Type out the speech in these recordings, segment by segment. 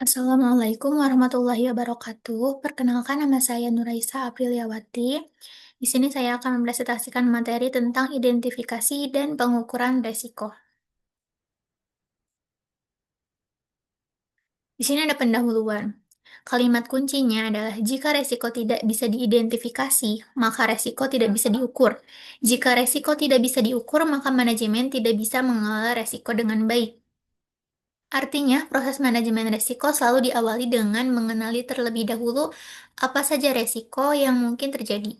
Assalamualaikum warahmatullahi wabarakatuh. Perkenalkan nama saya Nuraisa Apriliawati. Di sini saya akan mempresentasikan materi tentang identifikasi dan pengukuran resiko. Di sini ada pendahuluan. Kalimat kuncinya adalah jika resiko tidak bisa diidentifikasi, maka resiko tidak bisa diukur. Jika resiko tidak bisa diukur, maka manajemen tidak bisa mengelola resiko dengan baik. Artinya, proses manajemen resiko selalu diawali dengan mengenali terlebih dahulu apa saja resiko yang mungkin terjadi.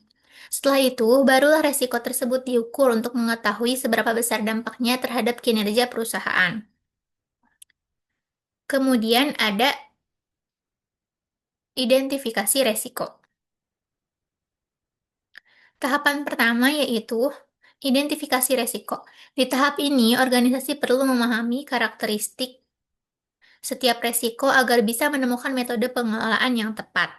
Setelah itu, barulah resiko tersebut diukur untuk mengetahui seberapa besar dampaknya terhadap kinerja perusahaan. Kemudian ada identifikasi resiko. Tahapan pertama yaitu identifikasi resiko. Di tahap ini, organisasi perlu memahami karakteristik setiap resiko agar bisa menemukan metode pengelolaan yang tepat.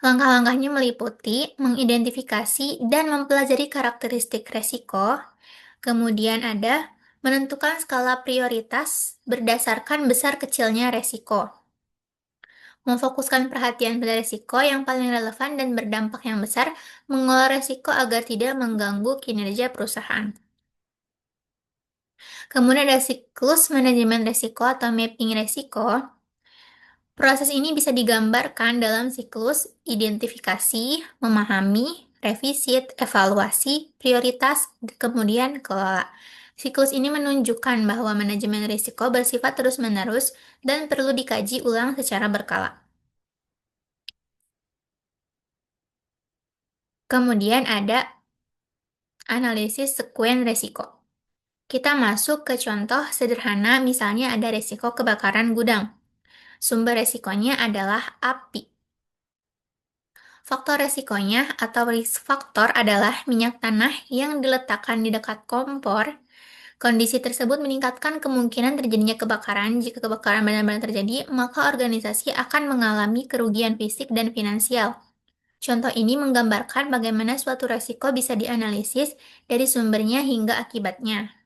Langkah-langkahnya meliputi mengidentifikasi dan mempelajari karakteristik resiko, kemudian ada menentukan skala prioritas berdasarkan besar kecilnya resiko, memfokuskan perhatian pada resiko yang paling relevan dan berdampak yang besar, mengolah resiko agar tidak mengganggu kinerja perusahaan. Kemudian ada siklus manajemen resiko atau mapping resiko. Proses ini bisa digambarkan dalam siklus identifikasi, memahami, revisit, evaluasi, prioritas, kemudian kelola. Siklus ini menunjukkan bahwa manajemen risiko bersifat terus-menerus dan perlu dikaji ulang secara berkala. Kemudian ada analisis sekuen risiko. Kita masuk ke contoh sederhana, misalnya ada risiko kebakaran gudang. Sumber risikonya adalah api. Faktor resikonya atau risk factor adalah minyak tanah yang diletakkan di dekat kompor. Kondisi tersebut meningkatkan kemungkinan terjadinya kebakaran. Jika kebakaran benar-benar terjadi, maka organisasi akan mengalami kerugian fisik dan finansial. Contoh ini menggambarkan bagaimana suatu resiko bisa dianalisis dari sumbernya hingga akibatnya.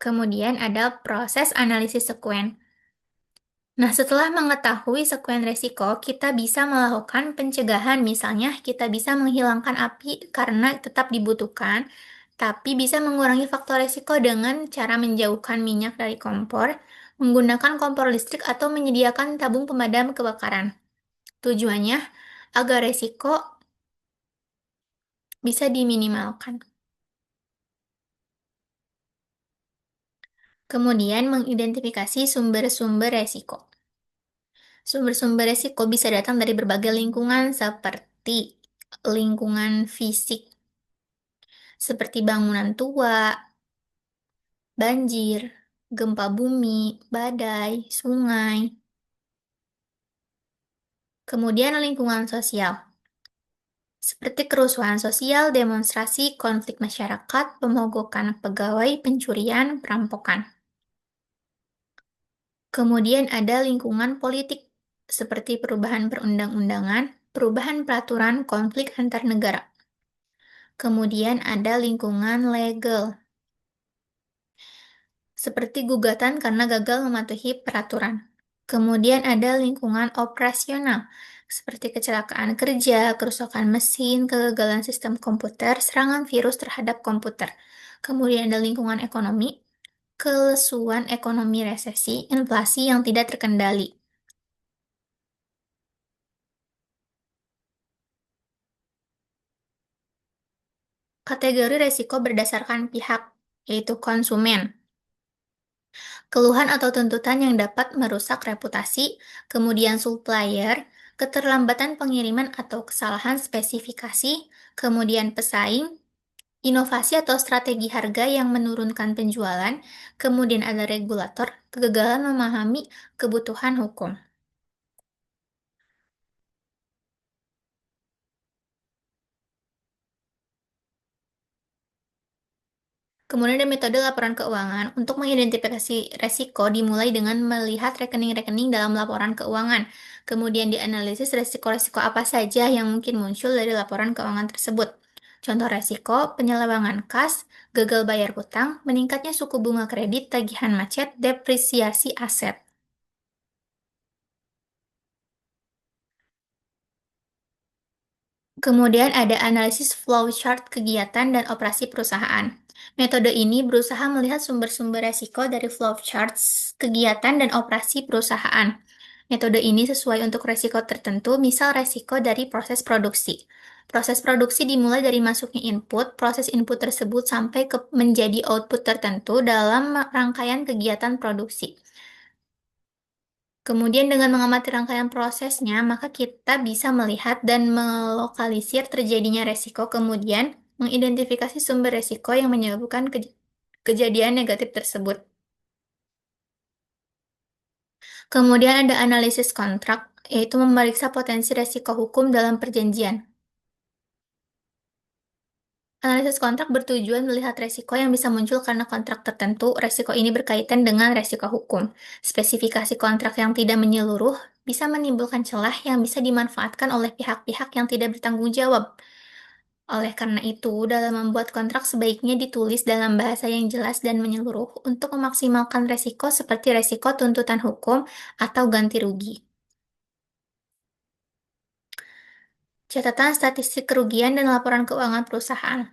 Kemudian ada proses analisis sekuen. Nah, setelah mengetahui sekuen resiko, kita bisa melakukan pencegahan. Misalnya, kita bisa menghilangkan api karena tetap dibutuhkan, tapi bisa mengurangi faktor resiko dengan cara menjauhkan minyak dari kompor, menggunakan kompor listrik, atau menyediakan tabung pemadam kebakaran. Tujuannya agar resiko bisa diminimalkan. Kemudian, mengidentifikasi sumber-sumber resiko. Sumber-sumber resiko bisa datang dari berbagai lingkungan seperti lingkungan fisik, seperti bangunan tua, banjir, gempa bumi, badai, sungai. Kemudian lingkungan sosial, seperti kerusuhan sosial, demonstrasi, konflik masyarakat, pemogokan pegawai, pencurian, perampokan. Kemudian ada lingkungan politik, seperti perubahan perundang-undangan, perubahan peraturan, konflik antar negara. Kemudian ada lingkungan legal, seperti gugatan karena gagal mematuhi peraturan. Kemudian ada lingkungan operasional, seperti kecelakaan kerja, kerusakan mesin, kegagalan sistem komputer, serangan virus terhadap komputer. Kemudian ada lingkungan ekonomi, kelesuan ekonomi resesi, inflasi yang tidak terkendali. Kategori resiko berdasarkan pihak, yaitu konsumen. Keluhan atau tuntutan yang dapat merusak reputasi, kemudian supplier, keterlambatan pengiriman atau kesalahan spesifikasi, kemudian pesaing, inovasi atau strategi harga yang menurunkan penjualan, kemudian ada regulator, kegagalan memahami kebutuhan hukum. Kemudian ada metode laporan keuangan. Untuk mengidentifikasi resiko dimulai dengan melihat rekening-rekening dalam laporan keuangan. Kemudian dianalisis resiko-resiko apa saja yang mungkin muncul dari laporan keuangan tersebut. Contoh resiko, penyelewengan kas, gagal bayar hutang, meningkatnya suku bunga kredit, tagihan macet, depresiasi aset. Kemudian ada analisis flowchart kegiatan dan operasi perusahaan. Metode ini berusaha melihat sumber-sumber resiko dari flowcharts, kegiatan, dan operasi perusahaan. Metode ini sesuai untuk resiko tertentu, misal resiko dari proses produksi. Proses produksi dimulai dari masuknya input, proses input tersebut sampai ke menjadi output tertentu dalam rangkaian kegiatan produksi. Kemudian dengan mengamati rangkaian prosesnya, maka kita bisa melihat dan melokalisir terjadinya resiko, kemudian mengidentifikasi sumber resiko yang menyebabkan kejadian negatif tersebut. Kemudian ada analisis kontrak, yaitu memeriksa potensi resiko hukum dalam perjanjian. Analisis kontrak bertujuan melihat resiko yang bisa muncul karena kontrak tertentu. Resiko ini berkaitan dengan resiko hukum. Spesifikasi kontrak yang tidak menyeluruh bisa menimbulkan celah yang bisa dimanfaatkan oleh pihak-pihak yang tidak bertanggung jawab. Oleh karena itu, dalam membuat kontrak sebaiknya ditulis dalam bahasa yang jelas dan menyeluruh untuk memaksimalkan resiko seperti resiko tuntutan hukum atau ganti rugi. Catatan statistik kerugian dan laporan keuangan perusahaan.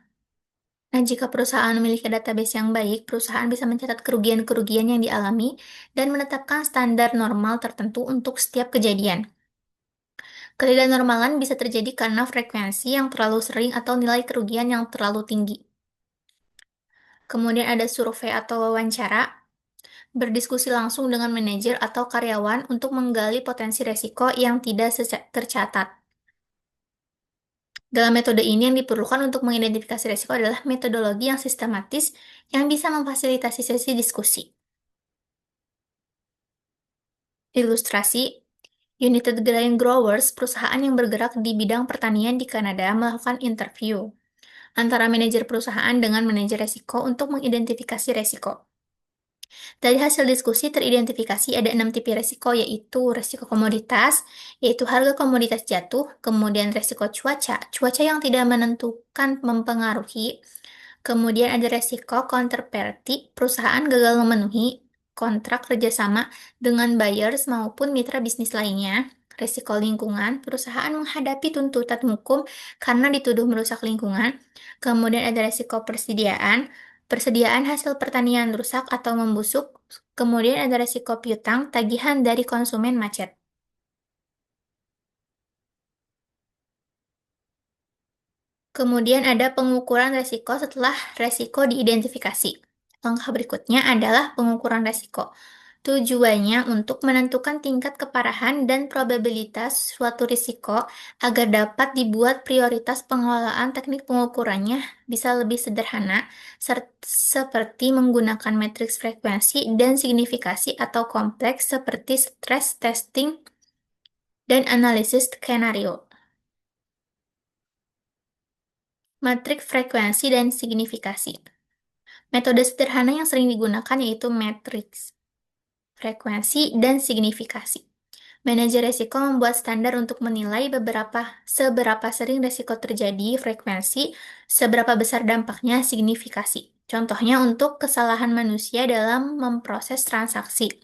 Nah, jika perusahaan memiliki database yang baik, perusahaan bisa mencatat kerugian-kerugian yang dialami dan menetapkan standar normal tertentu untuk setiap kejadian. Ketidaknormalan bisa terjadi karena frekuensi yang terlalu sering atau nilai kerugian yang terlalu tinggi. Kemudian ada survei atau wawancara, berdiskusi langsung dengan manajer atau karyawan untuk menggali potensi resiko yang tidak tercatat. Dalam metode ini yang diperlukan untuk mengidentifikasi resiko adalah metodologi yang sistematis yang bisa memfasilitasi sesi diskusi. Ilustrasi, United Grain Growers, perusahaan yang bergerak di bidang pertanian di Kanada, melakukan interview antara manajer perusahaan dengan manajer resiko untuk mengidentifikasi resiko. Dari hasil diskusi teridentifikasi ada 6 tipe resiko, yaitu resiko komoditas, yaitu harga komoditas jatuh, kemudian resiko cuaca, cuaca yang tidak menentukan mempengaruhi, kemudian ada resiko counterparty, perusahaan gagal memenuhi kontrak kerjasama dengan buyers maupun mitra bisnis lainnya. Resiko lingkungan, perusahaan menghadapi tuntutan hukum karena dituduh merusak lingkungan. Kemudian ada resiko persediaan hasil pertanian rusak atau membusuk. Kemudian ada resiko piutang, tagihan dari konsumen macet. Kemudian ada pengukuran resiko setelah resiko diidentifikasi. Langkah berikutnya adalah pengukuran resiko. Tujuannya untuk menentukan tingkat keparahan dan probabilitas suatu risiko agar dapat dibuat prioritas pengelolaan. Teknik pengukurannya bisa lebih sederhana, seperti menggunakan matriks frekuensi dan signifikasi atau kompleks seperti stress testing dan analisis skenario. Matriks frekuensi dan signifikasi. Metode sederhana yang sering digunakan yaitu matriks frekuensi dan signifikasi. Manajer resiko membuat standar untuk menilai seberapa sering resiko terjadi, frekuensi, seberapa besar dampaknya, signifikasi. Contohnya untuk kesalahan manusia dalam memproses transaksi.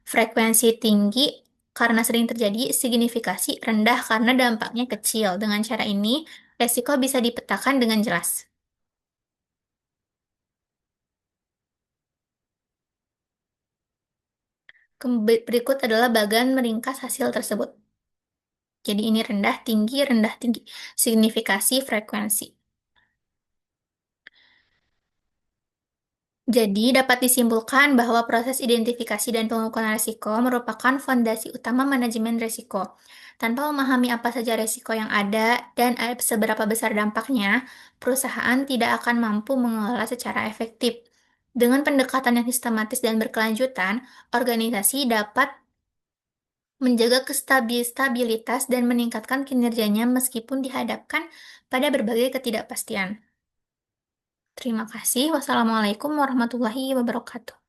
Frekuensi tinggi karena sering terjadi, signifikasi rendah karena dampaknya kecil. Dengan cara ini, resiko bisa dipetakan dengan jelas. Berikut adalah bagan meringkas hasil tersebut. Jadi ini rendah, tinggi. Signifikasi, frekuensi. Jadi dapat disimpulkan bahwa proses identifikasi dan pengukuran risiko merupakan fondasi utama manajemen risiko. Tanpa memahami apa saja risiko yang ada dan seberapa besar dampaknya, perusahaan tidak akan mampu mengelola secara efektif. Dengan pendekatan yang sistematis dan berkelanjutan, organisasi dapat menjaga stabilitas dan meningkatkan kinerjanya meskipun dihadapkan pada berbagai ketidakpastian. Terima kasih. Wassalamualaikum warahmatullahi wabarakatuh.